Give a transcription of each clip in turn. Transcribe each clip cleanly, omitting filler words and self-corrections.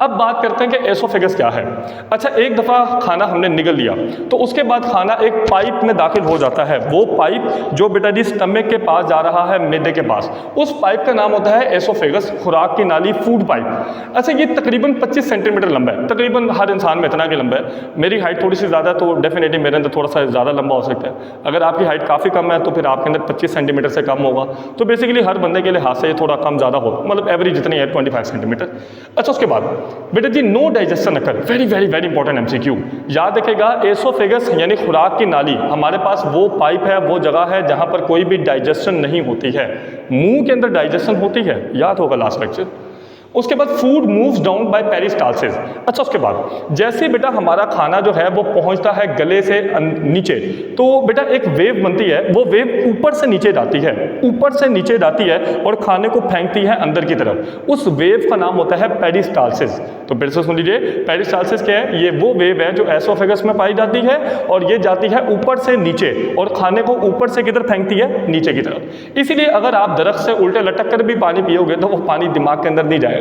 अब बात करते हैं कि एसोफेगस क्या है। अच्छा, एक दफ़ा खाना हमने निगल लिया तो उसके बाद खाना एक पाइप में दाखिल हो जाता है। वो पाइप जो बेटा जी स्टमक के पास जा रहा है, मैदे के पास, उस पाइप का नाम होता है एसोफेगस, खुराक की नाली, फूड पाइप। अच्छा, ये तकरीबन 25 सेंटीमीटर लंबा है, तकरीबन हर इंसान में इतना के लंबा है। मेरी हाइट थोड़ी सी ज़्यादा है तो डेफिनेटली मेरे अंदर थोड़ा सा ज़्यादा लंबा हो सकता है। अगर आपकी हाइट काफ़ी कम है तो फिर आपके अंदर 25 सेंटीमीटर से कम होगा। तो बेसिकली हर बंदे के लिहाज से ये थोड़ा कम ज़्यादा होगा, मतलब एवरेज जितनी है 25 सेंटीमीटर। अच्छा, उसके बाद बेटा जी no digestion occur, very very very important MCQ, याद रखेगा। एसोफेगस यानी खुराक की नाली, हमारे पास वो पाइप है, वो जगह है जहां पर कोई भी डाइजेशन नहीं होती है। मुंह के अंदर डाइजेशन होती है, याद होगा लास्ट लेक्चर। उसके बाद food moves down by peristalsis. अच्छा, उसके बाद जैसे बेटा हमारा खाना जो है वो पहुंचता है गले से नीचे, तो बेटा एक वेव बनती है, वो वेव ऊपर से नीचे जाती है, ऊपर से नीचे जाती है और खाने को फेंकती है अंदर की तरफ। उस वेव का नाम होता है पेरिस्टालसिस। तो फिर से सुन लीजिए, पेरिस्टालसिस क्या है? ये वो वेव है जो एसोफेगस में पाई जाती है और ये जाती है ऊपर से नीचे और खाने को ऊपर से किधर फेंकती है? नीचे की तरफ। इसीलिए अगर आप दरख्त से उल्टे लटक कर भी पानी पियोगे तो वो पानी दिमाग के अंदर नहीं जाएगा,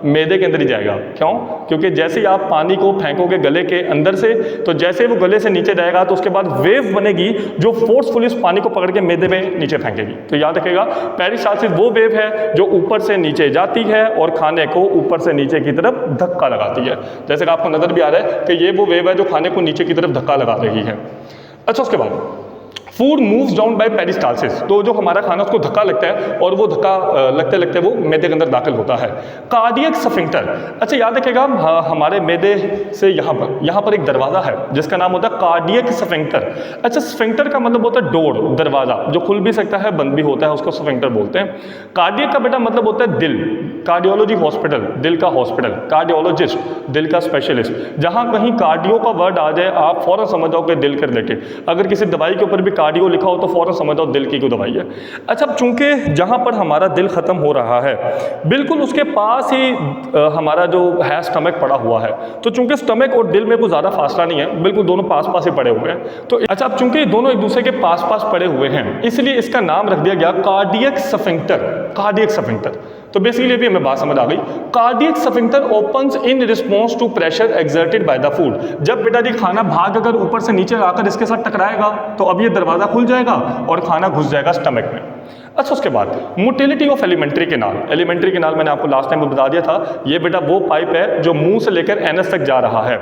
मैदे के अंदर ही जाएगा। क्यों? क्योंकि जैसे ही आप पानी को फेंकोगे गले के अंदर से, तो जैसे वो गले से नीचे जाएगा तो उसके बाद वेव बनेगी जो फोर्सफुली उस पानी को पकड़ के मैदे में नीचे फेंकेगी। तो याद रखिएगा, पेरिस्टालसिस वो वेव है जो ऊपर से नीचे जाती है और खाने को ऊपर से नीचे की तरफ धक्का लगाती है। जैसे कि आपको नजर भी आ रहा है कि ये वो वेव है जो खाने को नीचे की तरफ धक्का लगा रही है। अच्छा, उसके बाद food moves down by peristalsis, तो जो हमारा खाना उसको धक्का लगता है और वो धक्का लगते लगते वो मैदे के अंदर दाखिल होता है। कार्डियक स्फिंक्टर, अच्छा याद रखिएगा, हमारे मैदे से यहाँ पर एक दरवाज़ा है जिसका नाम होता है कार्डियक स्फिंक्टर। अच्छा, स्फिंक्टर का मतलब होता है डोर, दरवाज़ा, जो खुल भी सकता है बंद भी होता है, उसको स्फिंक्टर बोलते हैं। कार्डियक का बेटा मतलब होता है दिल, कार्डियोलॉजी हॉस्पिटल, दिल का हॉस्पिटल, कार्डियोलॉजिस्ट, दिल का स्पेशलिस्ट। जहाँ कहीं कार्डियो का वर्ड आ जाए आप फौरन समझ जाओ कि दिल के रिलेटेड। अगर किसी दवाई के ऊपर भी कार्डियो लिखा हो तो फौरन समझ जाओ दिल की कोई दवाई है। अच्छा, चूंकि जहाँ पर हमारा दिल ख़त्म हो रहा है बिल्कुल उसके पास ही हमारा जो है स्टमक पड़ा हुआ है, तो चूंकि स्टमक और दिल में कोई ज़्यादा फासला नहीं है, बिल्कुल दोनों पास पास ही पड़े हुए हैं। तो अच्छा, अब चूंकि दोनों एक दूसरे के पास पास पड़े हुए हैं इसलिए इसका नाम रख दिया गया कार्डियक स्फिंक्टर, कार्डियक स्फिंक्टर। तो बेसिकली अभी हमें बात समझ आ गई। Cardiac sphincter opens in response to pressure exerted by the food. जब बेटा जी खाना भाग अगर ऊपर से नीचे आकर इसके साथ टकराएगा तो अब ये दरवाज़ा खुल जाएगा और खाना घुस जाएगा स्टमक में। अच्छा, उसके बाद motility of alimentary canal. Alimentary canal मैंने आपको लास्ट टाइम बता दिया था, ये बेटा वो पाइप है जो मुंह से लेकर एनस तक जा रहा है।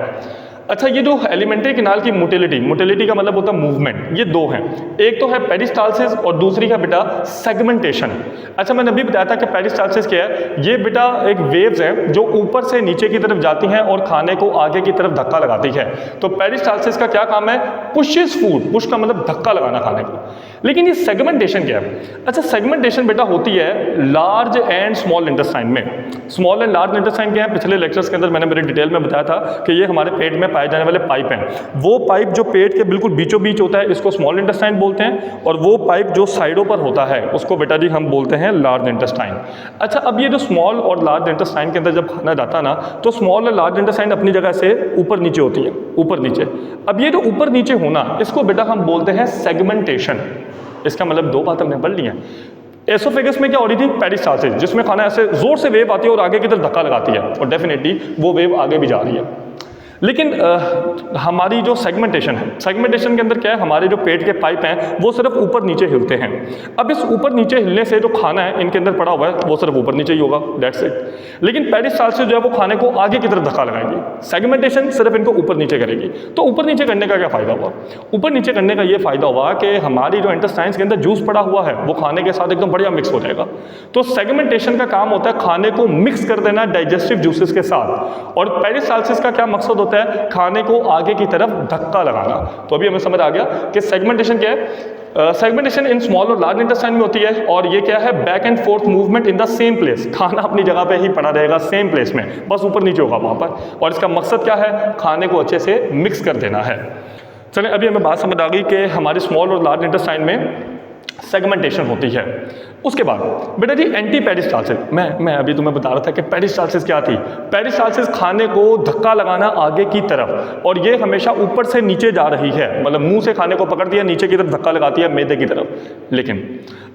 अच्छा, ये जो एलिमेंट्री कैनाल की मोटिलिटी, मोटिलिटी का मतलब होता है मूवमेंट, ये दो हैं, एक तो है पेरिस्टालसिस और दूसरी है बेटा सेगमेंटेशन। अच्छा, मैंने अभी बताया था कि पेरिस्टालसिस क्या है, ये बेटा एक वेव्स हैं जो ऊपर से नीचे की तरफ जाती हैं और खाने को आगे की तरफ धक्का लगाती है। तो पेरिस्टालसिस का क्या काम है? पुशेस फूड, पुश का मतलब धक्का लगाना खाने को। लेकिन ये सेगमेंटेशन क्या है? अच्छा, सेगमेंटेशन बेटा होती है लार्ज एंड स्मॉल इंटेस्टाइन में। स्मॉल एंड लार्ज इंटेस्टाइन क्या है? पिछले लेक्चर्स के अंदर मैंने मेरे डिटेल में बताया था कि ये हमारे पेट में पाए जाने वाले पाइप हैं। वो पाइप जो पेट के बिल्कुल बीचों बीच होता है इसको स्मॉल इंटेस्टाइन बोलते हैं, और वो पाइप जो साइडों पर होता है उसको बेटा जी हम बोलते हैं लार्ज इंटेस्टाइन। अच्छा, अब ये जो स्मॉल और लार्ज इंटेस्टाइन के अंदर जब खाना जाता ना तो स्मॉल और लार्ज इंटेस्टाइन अपनी जगह से ऊपर नीचे होती है, ऊपर नीचे। अब ये जो ऊपर नीचे होना इसको बेटा हम बोलते हैं सेगमेंटेशन। इसका मतलब दो बात हमने पढ़ ली है। एसोफेगस में क्या हो रही थी? पेरिस्टालसिस, जिसमें खाना ऐसे जोर से वेव आती है और आगे की तरफ धक्का लगाती है और डेफिनेटली वो वेव आगे भी जा रही है। लेकिन हमारी जो सेगमेंटेशन है, सेगमेंटेशन के अंदर क्या है, हमारे जो पेट के पाइप हैं वो सिर्फ ऊपर नीचे हिलते हैं। अब इस ऊपर नीचे हिलने से जो खाना है इनके अंदर पड़ा हुआ है वो सिर्फ ऊपर नीचे ही होगा, दैट्स इट। लेकिन पेरिस्टालसिस जो है वो खाने को आगे की तरफ धक्का लगाएगी, सेगमेंटेशन सिर्फ इनको ऊपर नीचे करेगी। तो ऊपर नीचे करने का क्या फ़ायदा हुआ? ऊपर नीचे करने का ये फ़ायदा हुआ कि हमारी जो इंटेस्टाइन्स के अंदर जूस पड़ा हुआ है वो खाने के साथ एकदम बढ़िया मिक्स हो जाएगा। तो सेगमेंटेशन का काम होता है खाने को मिक्स कर देना डाइजेस्टिव जूसेस के साथ, और पेरिस्टालसिस का क्या मकसद होता है? खाने को आगे की तरफ धक्का लगाना। तो अभी हमें समझ आ गया कि सेगमेंटेशन क्या है। सेगमेंटेशन इन स्मॉल और लार्ज इंटेस्टाइन में होती है, और ये क्या है? Back and fourth movement in the same place. खाना अपनी जगह पे ही पड़ा रहेगा सेम प्लेस में, बस ऊपर नीचे होगा वहाँ पर, और इसका मकसद क्या है? खाने को अच्छे से मिक्स कर देना है। चलिए, अभी हमें बात समझ आ गई कि हमारे स्मॉल और लार्ज इंटेस्टाइन में सेगमेंटेशन होती है। उसके बाद बेटा जी एंटी पेरिस्टालसिस, मैं अभी तुम्हें बता रहा था कि पेरिस्टालसिस क्या थी। पेरिस्टालसिस खाने को धक्का लगाना आगे की तरफ, और ये हमेशा ऊपर से नीचे जा रही है, मतलब मुंह से खाने को पकड़ दिया नीचे की तरफ धक्का लगाती है मैदे की तरफ। लेकिन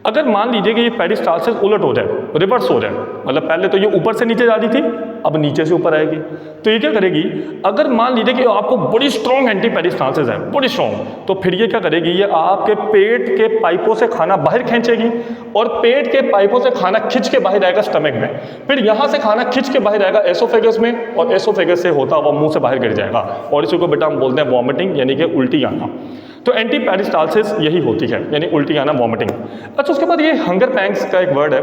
अगर मान लीजिए कि ये पेरिस्टालसिस उलट हो जाए, रिवर्स हो जाए, मतलब पहले तो ये ऊपर से नीचे जा रही थी अब नीचे से ऊपर आएगी। तो ये क्या करेगी, अगर मान लीजिए कि आपको बड़ी स्ट्रॉन्ग एंटी पेरिस्टालसिस है, बड़ी स्ट्रॉन्ग, तो फिर ये क्या करेगी, ये आपके पेट के पाइपों से खाना बाहर खींचेगी और पेट के पाइपों से खाना खींच के बाहर आएगा स्टमक में, फिर यहाँ से खाना खींच के बाहर आएगा एसोफेगस में और एसोफेगस से होता हुआ मुंह से बाहर गिर जाएगा और इसी को बेटा हम बोलते हैं वॉमिटिंग, यानी कि उल्टी आना। तो एंटी पेरिस्टालसिस यही होती है, यानी उल्टी आना, वॉमिटिंग। अच्छा, उसके बाद ये हंगर पैंग्स का एक वर्ड है।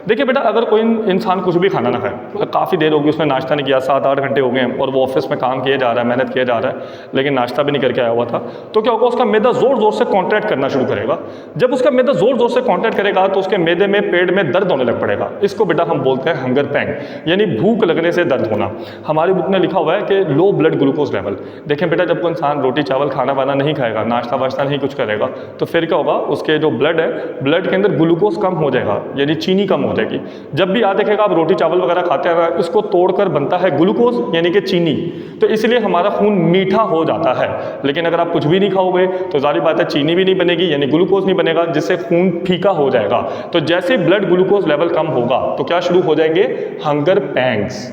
देखिए बेटा, अगर कोई इंसान कुछ भी खाना ना खाए, मतलब काफ़ी देर होगी उसने नाश्ता नहीं किया, 7-8 घंटे हो गए हैं और वो ऑफिस में काम किया जा रहा है, मेहनत किया जा रहा है, लेकिन नाश्ता भी नहीं करके आया हुआ था, तो क्या होगा, उसका मैदा ज़ोर ज़ोर से कॉन्ट्रैक्ट करना शुरू करेगा। जब उसका मैदा ज़ोर ज़ोर से कॉन्ट्रैक्ट करेगा तो उसके मैदे में, पेट में दर्द होने लग पड़ेगा। इसको बेटा हम बोलते हैं हंगर पैंग, यानी भूख लगने से दर्द होना। हमारी बुक में लिखा हुआ है कि लो ब्लड ग्लूकोज लेवल। देखें बेटा, जब कोई इंसान रोटी चावल खाना वाना नहीं खाएगा, नाश्ता वाश्ता नहीं कुछ करेगा, तो फिर क्या होगा, उसके जो ब्लड है, ब्लड के अंदर ग्लूकोज कम हो जाएगा, यानी चीनी कम हो जाएगी। जब भी याद रखेगा, आप रोटी चावल वगैरह खाते हैं, इसको तोड़कर बनता है ग्लूकोज, यानी कि चीनी, तो इसलिए हमारा खून मीठा हो जाता है। लेकिन अगर आप कुछ भी नहीं खाओगे तो जाहिर बात है चीनी भी नहीं बनेगी, यानी ग्लूकोज नहीं बनेगा, जिससे खून फीका हो जाएगा। तो जैसे ब्लड ग्लूकोज लेवल कम होगा तो क्या शुरू हो जाएंगे, हंगर पैंग्स।